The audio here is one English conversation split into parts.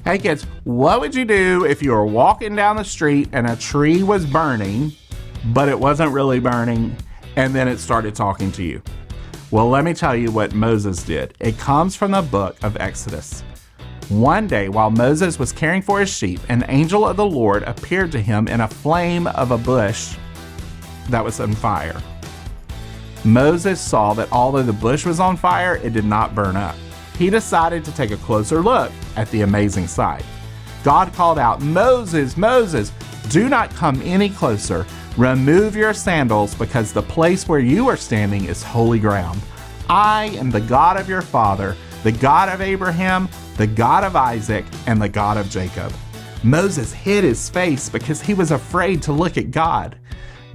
Hey kids, what would you do if you were walking down the street and a tree was burning, but it wasn't really burning, and then it started talking to you? Well, let me tell you what Moses did. It comes from the book of Exodus. One day, while Moses was caring for his sheep, an angel of the Lord appeared to him in a flame of a bush that was on fire. Moses saw that although the bush was on fire, it did not burn up. He decided to take a closer look at the amazing sight. God called out, "Moses, Moses, do not come any closer. Remove your sandals, because the place where you are standing is holy ground. I am the God of your father, the God of Abraham, the God of Isaac, and the God of Jacob." Moses hid his face because he was afraid to look at God.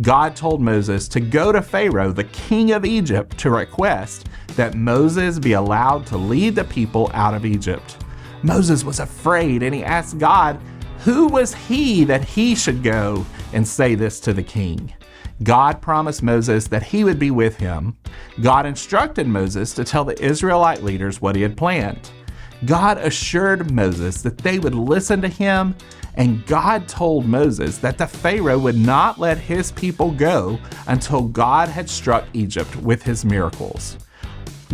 God told Moses to go to Pharaoh, the king of Egypt, to request that Moses be allowed to lead the people out of Egypt. Moses was afraid, and he asked God, who was he that he should go and say this to the king? God promised Moses that he would be with him. God instructed Moses to tell the Israelite leaders what he had planned. God assured Moses that they would listen to him, and God told Moses that the Pharaoh would not let his people go until God had struck Egypt with his miracles.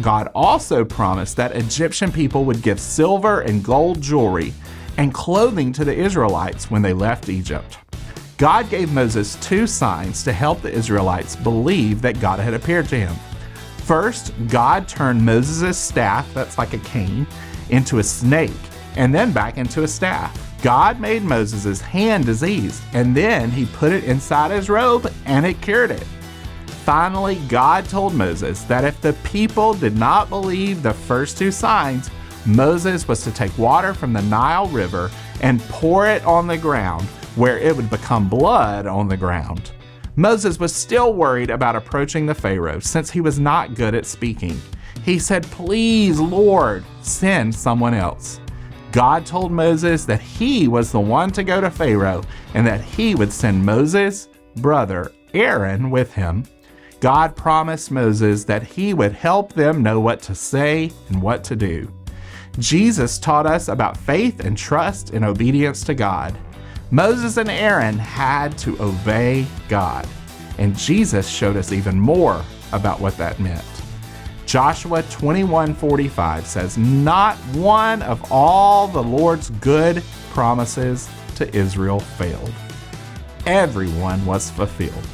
God also promised that Egyptian people would give silver and gold jewelry and clothing to the Israelites when they left Egypt. God gave Moses two signs to help the Israelites believe that God had appeared to him. First, God turned Moses' staff, that's like a cane, into a snake, and then back into a staff. God made Moses' hand diseased, and then he put it inside his robe, and it cured it. Finally, God told Moses that if the people did not believe the first two signs, Moses was to take water from the Nile River and pour it on the ground, where it would become blood on the ground. Moses was still worried about approaching the Pharaoh since he was not good at speaking. He said, "Please, Lord, send someone else." God told Moses that he was the one to go to Pharaoh and that he would send Moses' brother Aaron with him. God promised Moses that he would help them know what to say and what to do. Jesus taught us about faith and trust and obedience to God. Moses and Aaron had to obey God, and Jesus showed us even more about what that meant. Joshua 21:45 says, "Not one of all the Lord's good promises to Israel failed." Everyone was fulfilled.